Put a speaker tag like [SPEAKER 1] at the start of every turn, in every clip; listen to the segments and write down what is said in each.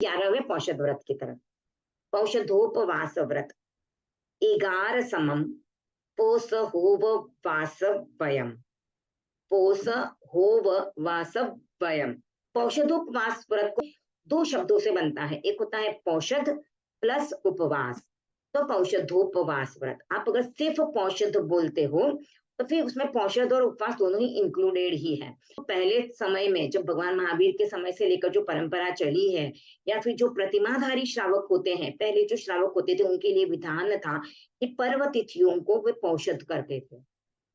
[SPEAKER 1] 11वें पौषध व्रत की तरफ। पौषधोपवास व्रत 11 समम पोस होव वासव्यम, पोस होव वासव्यम। पौषधोपवास व्रत को दो शब्दों से बनता है, एक होता है पौषध प्लस उपवास, तो पौषधोपवास व्रत। आप अगर सिर्फ पौषध बोलते हो तो फिर उसमें पौषध और उपवास दोनों ही इंक्लूडेड ही है। तो पहले समय में जब भगवान महावीर के समय से लेकर जो परंपरा चली है, या फिर जो प्रतिमाधारी श्रावक होते हैं, पहले जो श्रावक होते थे उनके लिए विधान था कि पर्व तिथियों को वे पौषध करते थे।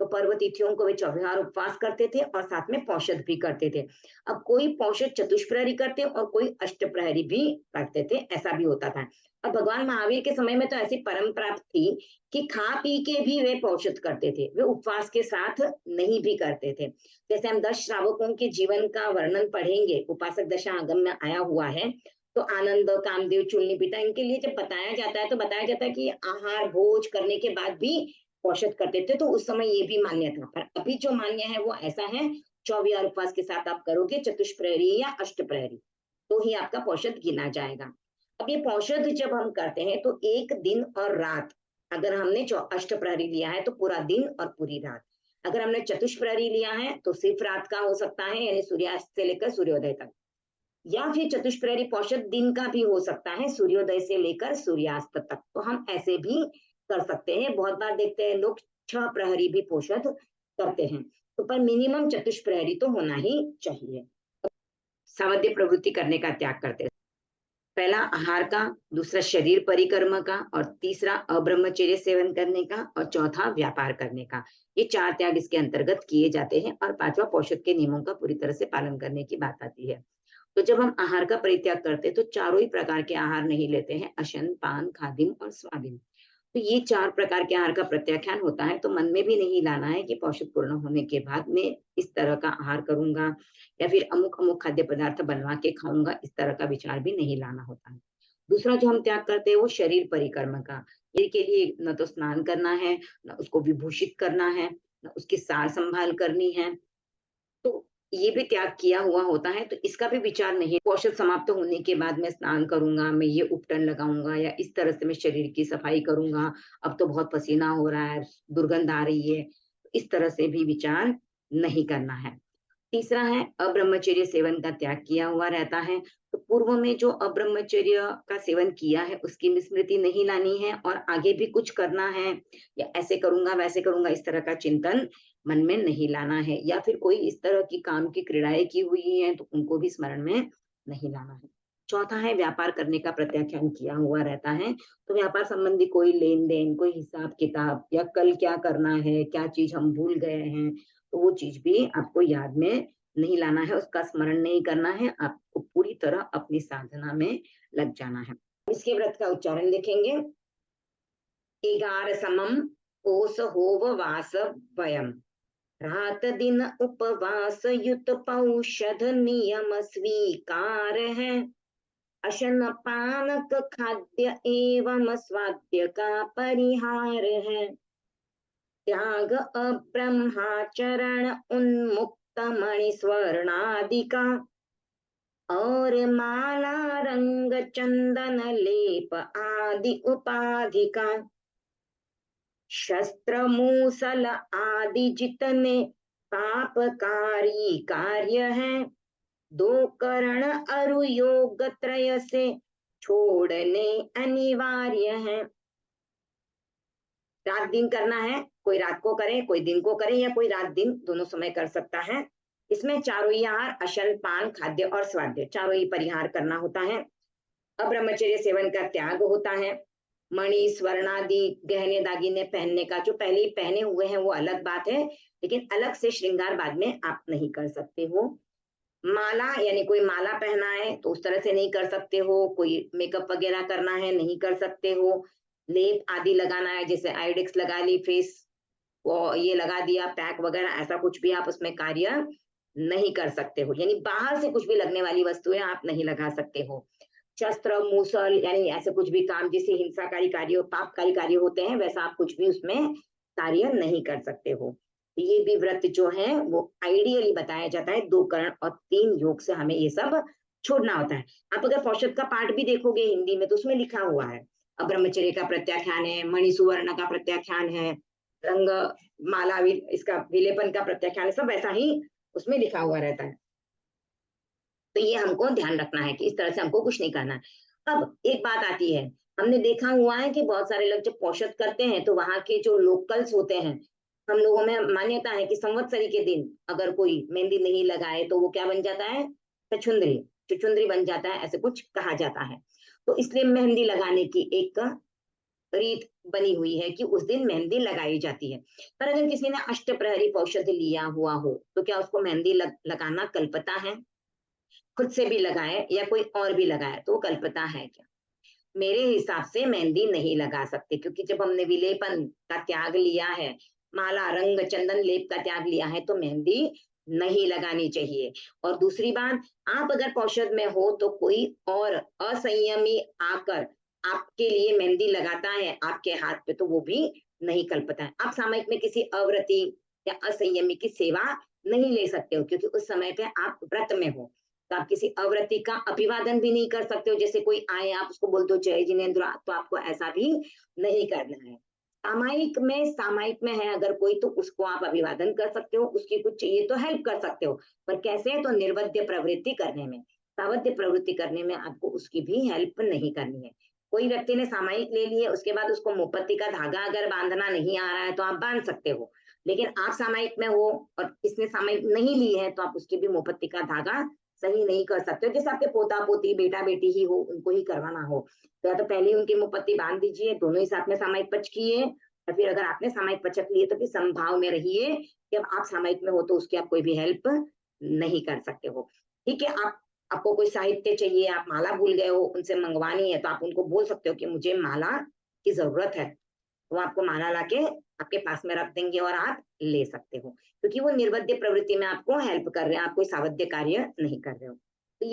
[SPEAKER 1] तो पर्व तिथियों को वे 24 उपवास करते थे और साथ में पौषध भी करते थे। अब कोई पौषध चतुष्प्रहरी करते और कोई अष्टप्रहरी भी करते थे, ऐसा भी होता था। अब भगवान महावीर के समय में तो ऐसी परंपरा थी कि खा पी के भी वे पौषध करते थे, वे उपवास के साथ नहीं भी करते थे। जैसे हम 10 श्रावकों के जीवन का वर्णन पढ़ेंगे, उपासक दशा आगम में आया हुआ है, तो आनंद, कामदेव, चूलनी पिता, इनके लिए जब बताया जाता है तो बताया जाता है कि आहार भोज करने के बाद भी पौषध करते थे, तो उस समय ये भी मान्य था। पर अभी जो मान्य है वो ऐसा है, 24 उपवास के साथ आप करोगे चतुष्प्रहरी या अष्टप्रहरी, तो ही आपका पौषध गिना जाएगा। अब ये पौषध जब हम करते हैं तो एक दिन और रात, अगर हमने अष्टप्रहरी लिया है तो पूरा दिन और पूरी रात, अगर हमने चतुष्प्रहरी लिया है तो सिर्फ रात का हो सकता है, यानी सूर्यास्त से लेकर सूर्योदय तक, या फिर चतुष्प्रहरी पौषध दिन का भी हो सकता है, सूर्योदय से लेकर सूर्यास्त तक, तो हम ऐसे भी कर सकते हैं। बहुत बार देखते हैं लोग 6 प्रहरी भी पौषध करते हैं, तो पर मिनिमम चतुष्प्रहरी तो होना ही चाहिए। सावध्य प्रवृत्ति करने का त्याग करते हैं। पहला आहार का, दूसरा शरीर परिक्रम का, और तीसरा अब्रह्मचर्य सेवन करने का, और चौथा व्यापार करने का। ये 4 त्याग इसके अंतर्गत किए जाते हैं, और 5वां पौषध के नियमों का पूरी तरह से पालन करने की बात आती है। तो जब हम आहार का परित्याग करते हैं तो चारों ही प्रकार के आहार नहीं लेते हैं, अशन, पान, खादिम और स्वादिम। तो ये 4 प्रकार के आहार का प्रत्याख्यान होता है, तो मन में भी नहीं लाना है कि पौषध पूर्ण होने के बाद मैं इस तरह का आहार करूंगा या फिर अमुक अमुक खाद्य पदार्थ बनवा के खाऊंगा, इस तरह का विचार भी नहीं लाना होता है। दूसरा जो हम त्याग करते हैं वो शरीर परिक्रम का। ये के लिए न तो स्नान करना है, न उसको विभूषित करना है, न उसकी सार संभाल करनी है, तो ये भी त्याग किया हुआ होता है, तो इसका भी विचार नहीं। पौषध समाप्त होने के बाद मैं स्नान करूंगा, मैं ये उपटन लगाऊंगा या इस तरह से मैं शरीर की सफाई करूंगा, अब तो बहुत पसीना हो रहा है, दुर्गंध आ रही है, इस तरह से भी विचार नहीं करना है। तीसरा है अब्रह्मचर्य सेवन का त्याग किया हुआ रहता है, तो पूर्व में जो अब्रह्मचर्य का सेवन किया है उसकी स्मृति नहीं लानी है, और आगे भी कुछ करना है या ऐसे करूंगा वैसे करूंगा इस तरह का चिंतन मन में नहीं लाना है, या फिर कोई इस तरह की काम की क्रीड़ाएं की हुई हैं तो उनको भी स्मरण में नहीं लाना है। चौथा है व्यापार करने का प्रत्याख्यान किया हुआ रहता है, तो व्यापार संबंधी कोई लेन देन, कोई हिसाब किताब, या कल क्या करना है, क्या चीज हम भूल गए हैं, तो वो चीज भी आपको याद में नहीं लाना है, उसका स्मरण नहीं करना है, आपको पूरी तरह अपनी साधना में लग जाना है। इसके व्रत का उच्चारण देखेंगे। 11 समम ओस होव वास वयम, रात दिन उपवास युत पौषध नियम स्वीकार है, अशन पानक खाद्य एवं स्वाद्य का परिहार है, त्याग अब्रह्माचरण उन्मुक्त मणि स्वर्णादिका, और माला रंग चंदन लेप आदि उपाधिका, शस्त्र मूसल आदि जितने पापकारी कार्य हैं, 2 करण अरु योग त्रय से छोड़ने अनिवार्य है। रात दिन करना है, कोई रात को करे, कोई दिन को करे, या कोई रात दिन दोनों समय कर सकता है। इसमें चारों ही आहार, अशन, पान, खाद्य और स्वाद्य, चारों ही परिहार करना होता है। अब्रह्मचर्य सेवन का त्याग होता है। मणि स्वर्णादि गहने दागिने पहनने का, जो पहले ही पहने हुए हैं वो अलग बात है, लेकिन अलग से श्रृंगार बाद में आप नहीं कर सकते हो। माला यानी कोई माला पहना है तो उस तरह से नहीं कर सकते हो, कोई मेकअप वगैरह करना है नहीं कर सकते हो, लेप आदि लगाना है जैसे आयोडेक्स लगा ली, फेस वो ये लगा दिया, पैक वगैरह, ऐसा कुछ भी आप उसमें कार्य नहीं कर सकते हो, यानी बाहर से कुछ भी लगने वाली वस्तुएं आप नहीं लगा सकते हो। शस्त्र मूसल यानी ऐसे कुछ भी काम जिससे हिंसाकारी कार्य, पापकारी कार्य होते हैं, वैसा आप कुछ भी उसमें कार्य नहीं कर सकते हो। ये भी व्रत जो है वो आइडियली बताया जाता है 2 करण और 3 योग से हमें ये सब छोड़ना होता है। आप अगर पौषध का पाठ भी देखोगे हिंदी में तो उसमें लिखा हुआ है, ब्रह्मचर्य का प्रत्याख्यान है, मणि सुवर्ण का प्रत्याख्यान है, रंग माला इसका विलेपन का प्रत्याख्यान है, सब ऐसा ही उसमें लिखा हुआ रहता है। तो ये हमको ध्यान रखना है कि इस तरह से हमको कुछ नहीं करना है। अब एक बात आती है, हमने देखा हुआ है कि बहुत सारे लोग जब पौषध करते हैं तो वहां के जो लोकल्स होते हैं, हम लोगों में मान्यता है कि संवत्सरी के दिन अगर कोई मेहंदी नहीं लगाए तो वो क्या बन जाता है, छछुंदरी, छुछुंदरी बन जाता है, ऐसे कुछ कहा जाता है। तो इसलिए मेहंदी लगाने की एक रीत बनी हुई है कि उस दिन मेहंदी लगाई जाती है। पर अगर किसी ने अष्टप्रहरी पौषध लिया हुआ हो तो क्या उसको मेहंदी लगाना कल्पता है? खुद से भी लगाए या कोई और भी लगाए तो वो कल्पता है क्या? मेरे हिसाब से मेहंदी नहीं लगा सकते, क्योंकि जब हमने विलेपन का त्याग लिया है, माला रंग चंदन लेप का त्याग लिया है, तो मेहंदी नहीं लगानी चाहिए। और दूसरी बात, आप अगर पौषध में हो तो कोई और असंयमी आकर आपके लिए मेहंदी लगाता है आपके हाथ पे तो वो भी नहीं कल्पता है। आप सामयिक में किसी अव्रती या असंयमी की सेवा नहीं ले सकते हो, क्योंकि उस समय पे आप व्रत में हो। तो आप किसी अव्रती का अभिवादन भी नहीं कर सकते हो, जैसे कोई आए आप उसको बोल दो जय जिनेन्द्र, तो आपको ऐसा भी नहीं करना है। सामायिक में है अगर कोई तो उसको आप अभिवादन कर सकते हो, उसकी कुछ चाहिए तो हेल्प कर सकते हो, पर कैसे, तो निर्वध्य प्रवृत्ति करने में, सावध्य प्रवृत्ति करने में आपको उसकी भी हेल्प नहीं करनी है। कोई व्यक्ति ने सामायिक ले लिए, उसके बाद उसको मोमबत्ती का धागा अगर बांधना नहीं आ रहा है तो आप बांध सकते हो, लेकिन आप सामायिक में हो और इसने सामायिक नहीं ली है तो आप उसकी भी मोमबत्ती का धागा सही नहीं कर सकते हो। जैसे आपके पोता पोती बेटा बेटी ही हो, उनको ही करवाना हो तो या तो पहले उनकी मोमबत्ती बांध दीजिए, दोनों ही साथ में सामायिक पच किए, या फिर अगर आपने सामायिक पचक लिए तो फिर समभाव में रहिए कि अब आप सामायिक में हो तो उसकी आप कोई भी हेल्प नहीं कर सकते हो। ठीक है, आपको कोई साहित्य चाहिए, आप माला भूल गए हो, उनसे मंगवानी है तो आप उनको बोल सकते हो कि मुझे माला की जरूरत है, वो आपको माला लाके आपके पास में रख देंगे और आप ले सकते हो, क्योंकि वो निर्वध्य प्रवृत्ति में आपको हेल्प कर रहे हैं, आप कोई सावध्य कार्य नहीं कर रहे हो। तो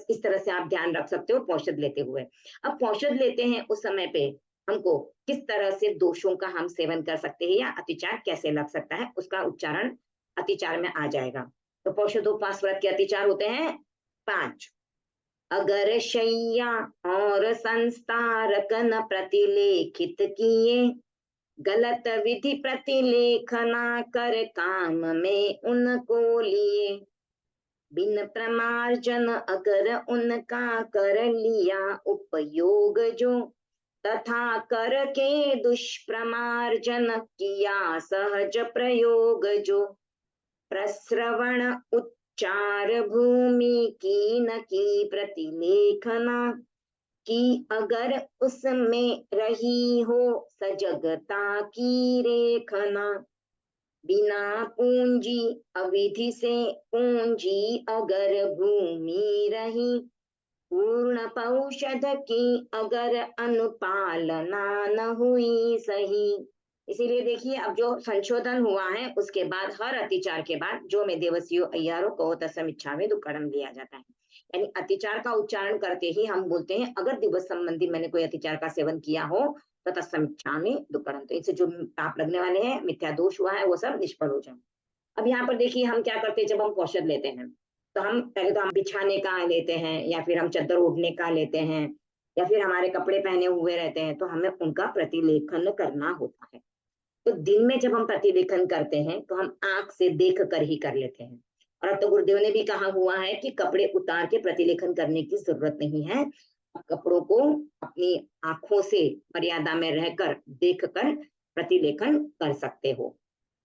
[SPEAKER 1] इस तरह से आप ध्यान रख सकते हो पौषध लेते हुए। अब पौषध लेते हैं उस समय पे हमको किस तरह से दोषों का हम सेवन कर सकते हैं या अतिचार कैसे लग सकता है, उसका उच्चारण अतिचार में आ जाएगा। तो पौषधोपवास व्रत के अतिचार होते हैं 5। अगर शैया और संस्तारक न प्रतिलेखित किए, गलत विधि प्रतिलेखना कर काम में उनको लिए, बिन प्रमार्जन अगर उनका कर लिया उपयोग जो, तथा कर के दुष्प्रमार्जन किया सहज प्रयोग जो, प्रश्रवण उच्चार भूमि की न की प्रतिलेखना, कि अगर उसमें रही हो सजगता की रेखना, बिना पूंजी अविधि से पूंजी अगर भूमि रही, पूर्ण पौषध की अगर अनुपालना न हुई सही। इसीलिए देखिए अब जो संशोधन हुआ है उसके बाद हर अतिचार के बाद जो में देवसियो अय्यारो को तस्म इच्छामि दुक्कड़म दिया जाता है, यानी अतिचार का उच्चारण करते ही हम बोलते हैं अगर दिवस संबंधी मैंने कोई अतिचार का सेवन किया हो तो तस्म इच्छामि दुक्कड़म, तो इनसे जो पाप लगने वाले हैं, मिथ्या दोष हुआ है, वो सब निष्फल हो जाए। अब यहाँ पर देखिए हम क्या करते हैं, जब हम पौषध लेते हैं तो हम पहले तो हम बिछाने का लेते हैं या फिर हम चादर ओढ़ने का लेते हैं या फिर हमारे कपड़े पहने हुए रहते हैं तो हमें उनका प्रतिलेखन करना होता है। तो दिन में जब हम प्रतिलेखन करते हैं तो हम आंख से देख कर ही कर लेते हैं, और अब तो गुरुदेव ने भी कहा हुआ है कि कपड़े उतार के प्रतिलेखन करने की जरूरत नहीं है, कपड़ों को अपनी आंखों से मर्यादा में रहकर देख कर प्रतिलेखन कर सकते हो।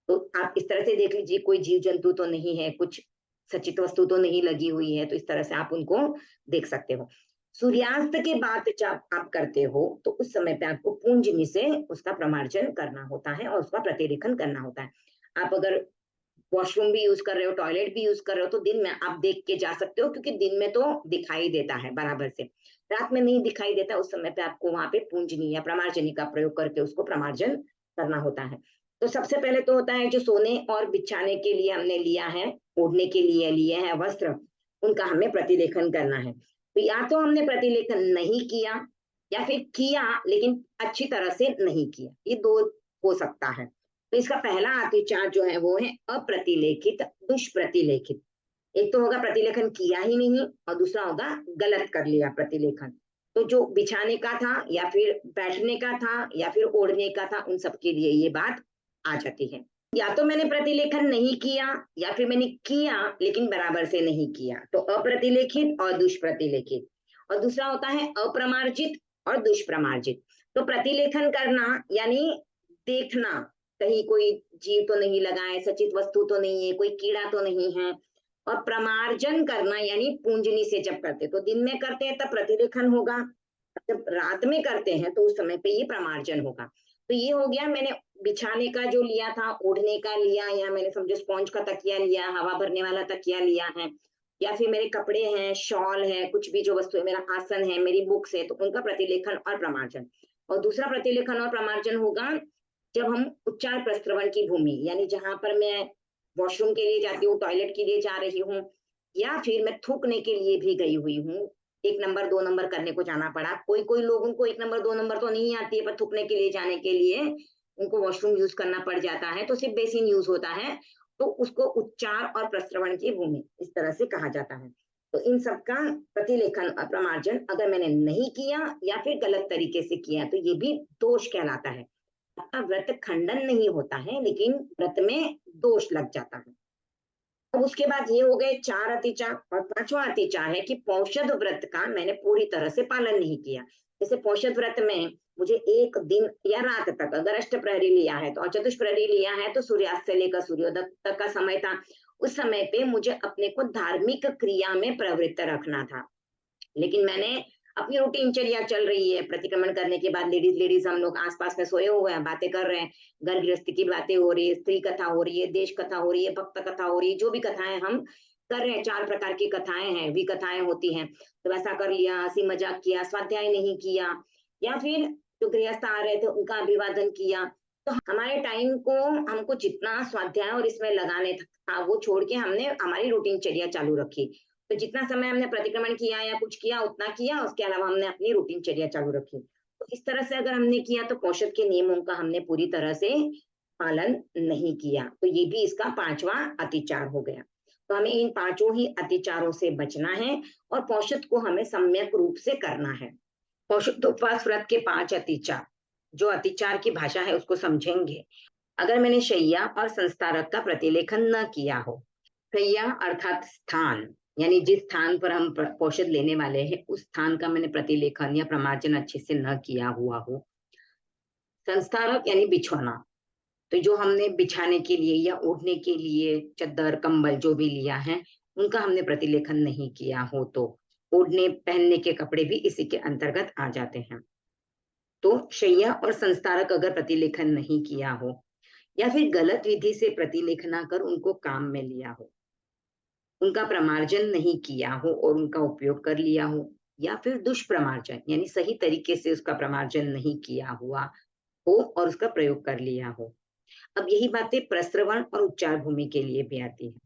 [SPEAKER 1] तो आप इस तरह से देख लीजिए, कोई जीव जंतु तो नहीं है, कुछ सचित वस्तु तो नहीं लगी हुई है, तो इस तरह से आप उनको देख सकते हो। सूर्यास्त के बाद जब आप करते हो तो उस समय पे आपको पूंजनी से उसका प्रमार्जन करना होता है और उसका प्रतिलेखन करना होता है। आप अगर वॉशरूम भी यूज कर रहे हो, टॉयलेट भी यूज कर रहे हो तो दिन में आप देख के जा सकते हो, क्योंकि दिन में तो दिखाई देता है बराबर से, रात में नहीं दिखाई देता, उस समय पे आपको वहां पे पूंजनी या प्रमार्जनी का प्रयोग करके उसको प्रमार्जन करना होता है। तो सबसे पहले तो होता है जो सोने और बिछाने के लिए हमने लिया है, ओढ़ने के लिए लिए हैं वस्त्र, उनका हमें प्रतिलेखन करना है। तो या तो हमने प्रतिलेखन नहीं किया या फिर किया लेकिन अच्छी तरह से नहीं किया, ये दो हो सकता है। तो इसका पहला अतिचार जो है वो है अप्रतिलेखित दुष्प्रतिलेखित। एक तो होगा प्रतिलेखन किया ही नहीं, और दूसरा होगा गलत कर लिया प्रतिलेखन। तो जो बिछाने का था या फिर बैठने का था या फिर ओढ़ने का था, उन सबके लिए ये बात आ जाती है। या तो मैंने प्रतिलेखन नहीं किया या फिर मैंने किया लेकिन बराबर से नहीं किया, तो अप्रतिलेखित और दुष्प्रतिलेखित। और दूसरा होता है अप्रमार्जित और दुष्प्रमार्जित। तो प्रतिलेखन करना यानी देखना, कहीं कोई जीव तो नहीं लगा है, सचित वस्तु तो नहीं है, कोई कीड़ा तो नहीं है। और प्रमार्जन करना यानी पूंजनी से जब करते, तो दिन में करते हैं तब प्रतिलेखन होगा, जब रात में करते हैं तो उस समय पे ये प्रमार्जन होगा। तो ये हो गया, मैंने बिछाने का जो लिया था, ओढ़ने का लिया, या मैंने समझो स्पॉन्ज का तकिया लिया, हवा भरने वाला तकिया लिया है, या फिर मेरे कपड़े हैं, शॉल है, कुछ भी जो वस्तु है, मेरा आसन है, मेरी बुक्स है, तो उनका प्रतिलेखन और प्रमार्जन। और दूसरा प्रतिलेखन और प्रमार्जन होगा जब हम उच्चार प्रस्रवण की भूमि, यानी जहां पर मैं वॉशरूम के लिए जाती हूँ, टॉयलेट के लिए जा रही हूँ, या फिर मैं थूकने के लिए भी गई हुई हूँ, 1 नंबर 2 नंबर करने को जाना पड़ा। कोई कोई लोगों को 1 नंबर 2 नंबर तो नहीं आती है, पर थूकने के लिए जाने के लिए उनको वॉशरूम यूज करना पड़ जाता है, तो सिर्फ बेसिन यूज होता है, तो उसको उच्चार और प्रस्रवण की भूमि इस तरह से कहा जाता है। तो इन सबका प्रतिलेखन और प्रमार्जन अगर मैंने नहीं किया या फिर गलत तरीके से किया तो ये भी दोष कहलाता है। व्रत खंडन नहीं होता है, लेकिन व्रत में दोष लग जाता है। अब उसके बाद ये हो गए 4 अतिचार, और 5वां अतिचार है कि पौषध व्रत का मैंने पूरी तरह से पालन नहीं किया। जैसे पौषध व्रत में मुझे एक दिन या रात तक अगर अष्टप्रहरी लिया है तो, और चतुष्प्रहरी लिया है तो सूर्यास्त से लेकर सूर्योदय तक का समय था, उस समय पे मुझे अपने को धार्मिक क्रिया में प्रवृत्त रखना था। लेकिन मैंने अपनी रूटीनचर्या चल रही है, प्रतिक्रमण करने के बाद लेडीज लेडीज हम लोग आसपास में सोए हुए हैं, बातें कर रहे हैं, घर गृहस्थी की बातें हो रही है, स्त्री कथा हो रही है, देश कथा हो रही है, भक्त कथा हो रही है, जो भी कथाएं हम कर रहे हैं, 4 प्रकार की कथाएं हैं, भी कथाएं होती हैं, तो वैसा कर लिया, हंसी मजाक किया, स्वाध्याय नहीं किया, या फिर जो गृहस्थ आ रहे थे उनका अभिवादन किया। तो हमारे टाइम को हमको जितना स्वाध्याय और इसमें लगाने था वो छोड़ के हमने हमारी रूटीनचर्या चालू रखी। तो जितना समय हमने प्रतिक्रमण किया या कुछ किया उतना किया, उसके अलावा हमने अपनी रूटीनचर्या चालू रखी। तो इस तरह से अगर हमने किया तो पौषध के नियमों का हमने पूरी तरह से पालन नहीं किया, तो ये भी इसका 5वां अतिचार हो गया। तो हमें इन 5 ही अतिचारों से बचना है और पौषध को हमें सम्यक रूप से करना है। पौषधोपवास व्रत के 5 अतिचार, जो अतिचार की भाषा है उसको समझेंगे। अगर मैंने शैया और संस्तारक का प्रतिलेखन न किया हो, शैया अर्थात स्थान, यानी जिस स्थान पर हम पौषध लेने वाले हैं उस स्थान का मैंने प्रतिलेखन या प्रमार्जन अच्छे से न किया हुआ हो। संस्तारक यानी बिछौना, तो जो हमने बिछाने के लिए या ओढ़ने के लिए चद्दर कंबल जो भी लिया है उनका हमने प्रतिलेखन नहीं किया हो, तो ओढ़ने पहनने के कपड़े भी इसी के अंतर्गत आ जाते हैं। तो शैया और संस्तारक अगर प्रतिलेखन नहीं किया हो या फिर गलत विधि से प्रतिलेखना कर उनको काम में लिया हो, उनका प्रमार्जन नहीं किया हो और उनका उपयोग कर लिया हो, या फिर दुष्प्रमार्जन यानी सही तरीके से उसका प्रमार्जन नहीं किया हुआ हो और उसका प्रयोग कर लिया हो। अब यही बातें प्रस्रवण और उच्चार भूमि के लिए भी आती है।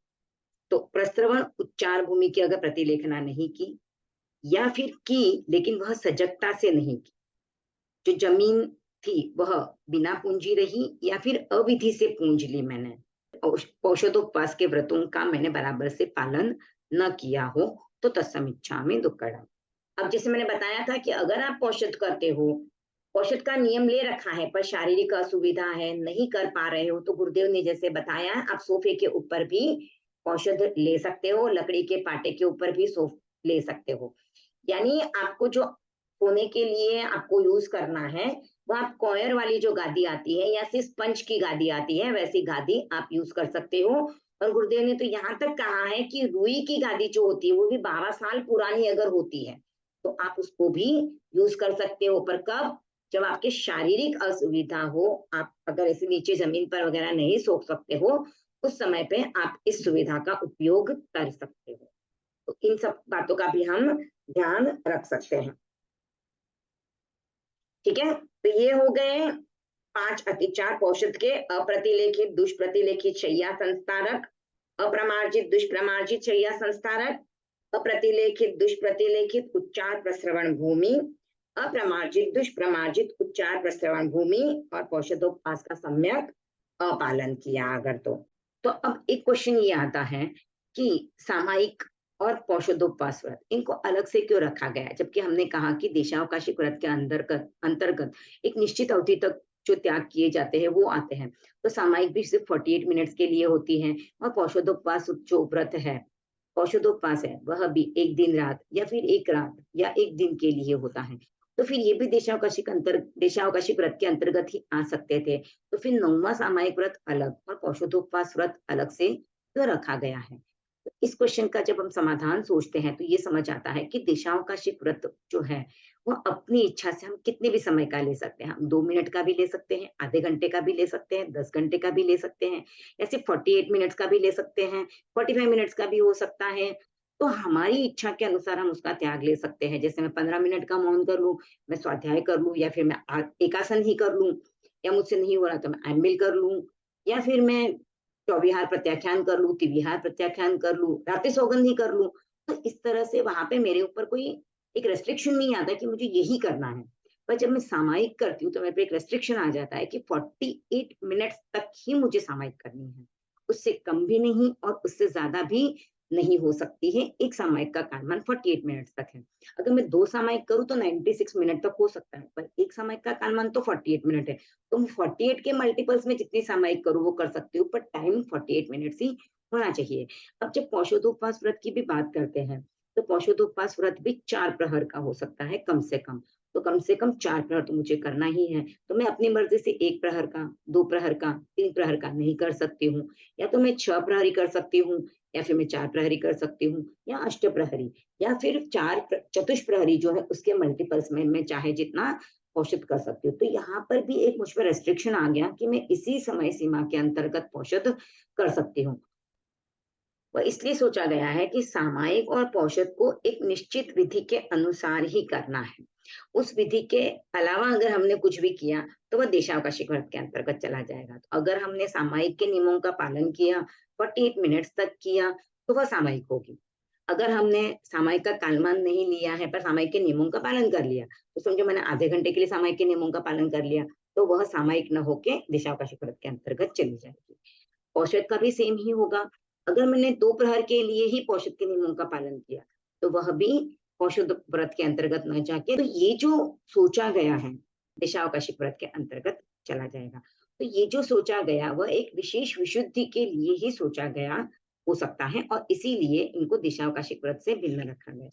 [SPEAKER 1] तो प्रस्रवण उच्चार भूमि की अगर प्रतिलेखना नहीं की या फिर की लेकिन वह सजगता से नहीं की, जो जमीन थी वह बिना पूंजी रही या फिर अविधि से पूंज ली मैंने, औषधोपवास के व्रतों का मैंने बराबर से पालन न किया हो, तो तत्समिच्छामि दुक्कडम। अब जैसे मैंने बताया था कि अगर आप पौषध करते हो, पौषध का नियम ले रखा है पर शारीरिक असुविधा है, नहीं कर पा रहे हो, तो गुरुदेव ने जैसे बताया आप सोफे के ऊपर भी पौषध ले सकते हो, लकड़ी के पाटे के ऊपर भी सोफ ले सकते हो। यानी आपको जो सोने के लिए आपको यूज करना है वो आप कॉयर वाली जो गादी आती है या फिर स्पंज की गादी आती है वैसी गादी आप यूज कर सकते हो। और गुरुदेव ने तो यहाँ तक कहा है कि रुई की गादी जो होती है वो भी 12 साल पुरानी अगर होती है तो आप उसको भी यूज कर सकते हो। पर कब? जब आपके शारीरिक असुविधा हो, आप अगर ऐसे नीचे जमीन पर वगैरह नहीं सो सकते हो, उस समय पे आप इस सुविधा का उपयोग कर सकते हो। तो इन सब बातों का भी हम ध्यान रख सकते हैं। ठीक है, तो ये हो गए 5 अतिचार पौषध के। अप्रतिलेखित दुष्प्रतिलेखित शैया संस्तारक, अप्रमार्जित दुष्प्रमार्जित शैया संस्तारक, अप्रतिलेखित दुष्प्रतिलेखित उच्चार प्रस्रवण भूमि, अप्रमार्जित दुष्प्रमार्जित उच्चार प्रस्रवण भूमि, और पौषधोपवास का सम्यक अपालन किया अगर तो अब एक क्वेश्चन ये आता है कि सामायिक और पौषधोपवास व्रत इनको अलग से क्यों रखा गया है? जबकि हमने कहा कि देशावकाशिक व्रत के अंतर्गत अंतर्गत एक निश्चित अवधि तक जो त्याग किए जाते हैं वो आते हैं। तो सामायिक भी सिर्फ 48 मिनट्स के लिए होती है और पौषधोपवास जो व्रत है, पौषधोपवास है, वह भी 1 दिन रात या फिर 1 रात या 1 दिन के लिए होता है। तो फिर ये भी देशावकाशिक व्रत के अंतर्गत ही आ सकते थे। तो फिर 9वां सामायिक व्रत अलग और पौषधोपवास व्रत अलग से क्यों रखा गया है? तो इस क्वेश्चन का जब हम समाधान सोचते हैं तो ये समझ आता है कि देशावकाशिक व्रत जो है वो अपनी इच्छा से हम कितने भी समय का ले सकते हैं। हम 2 मिनट का भी ले सकते हैं, आधे घंटे का भी ले सकते हैं, 10 घंटे का भी ले सकते हैं या सिर्फ 48 मिनट्स का भी ले सकते हैं, 45 मिनट्स का भी हो सकता है। तो हमारी इच्छा के अनुसार हम उसका त्याग ले सकते हैं। जैसे मैं 15 मिनट का मौन कर लूँ, मैं स्वाध्याय कर लूँ या फिर मैं एकासन ही कर लूँ या मुझसे नहीं हो रहा तो मैं ऐमबिल कर लूँ या फिर मैं चौविहार प्रत्याख्यान कर लूँ, त्रिविहार प्रत्याख्यान कर लूँ, रात्रि सौगंध ही कर लूँ। तो इस तरह से वहाँ पे मेरे ऊपर कोई एक रिस्ट्रिक्शन नहीं आता कि मुझे यही करना है। पर जब मैं सामायिक करती हूँ तो मेरे पे एक रिस्ट्रिक्शन आ जाता है कि 48 मिनट्स तक ही मुझे सामायिक करनी है। उससे कम भी नहीं और उससे ज़्यादा भी नहीं हो सकती है। एक सामायिक का कालमान 48 मिनट्स तक है। अगर मैं 2 सामायिक करूँ तो 96 मिनट तक हो सकता है, पर एक सामायिक का कालमान तो 48 मिनट है। तो मैं 48 के मल्टीपल्स में जितनी सामायिक करूँ वो कर सकती हूँ, पर टाइम 48 मिनट्स ही होना चाहिए। अब जब पौषधोपवास व्रत की भी बात करते हैं, तो पौषधोपवास व्रत भी 4 प्रहर का हो सकता है कम से कम। तो कम से कम 4 प्रहर तो मुझे करना ही है। तो मैं अपनी मर्ज़ी से 1 प्रहर का, 2 प्रहर का, 3 प्रहर का नहीं कर सकती हूँ। या तो मैं 6 प्रहरी कर सकती हूँ या फिर मैं 4 प्रहरी कर सकती हूँ या अष्टप्रहरी या फिर 4 चतुष्प्रहरी जो है उसके मल्टीपल्स में मैं चाहे जितना पोषित कर सकती हूँ। तो यहाँ पर भी एक मुझ पर रिस्ट्रिक्शन आ गया कि मैं इसी समय सीमा के अंतर्गत पोषित कर सकती हूँ। वह इसलिए सोचा गया है कि सामायिक और पौषध को एक निश्चित विधि के अनुसार ही करना है। उस विधि के अलावा अगर हमने कुछ भी किया, तो वह देशावकाशिक व्रत के अंतर्गत चला जाएगा। तो अगर हमने सामायिक के नियमों का पालन किया, 48 मिनट्स तक किया, तो वह सामायिक होगी। अगर हमने सामायिक का कालमान नहीं लिया है, पर सामायिक के नियमों का पालन कर लिया, तो समझो मैंने आधे घंटे के लिए सामायिक के नियमों का पालन कर लिया, तो वह सामायिक न होके देशावकाशिक व्रत के अंतर्गत चली जाएगी। औषध का भी सेम ही होगा। अगर मैंने 2 प्रहर के लिए ही औषध के नियमों का पालन किया, तो वह भी औषध व्रत के अंतर्गत न जाके तो ये जो सोचा गया है, देशावकाशिक व्रत के अंतर्गत चला जाएगा। तो ये जो सोचा गया वह एक विशेष विशुद्धि के लिए ही सोचा गया हो सकता है और इसीलिए इनको देशावकाशिक व्रत से भिन्न रखा गया।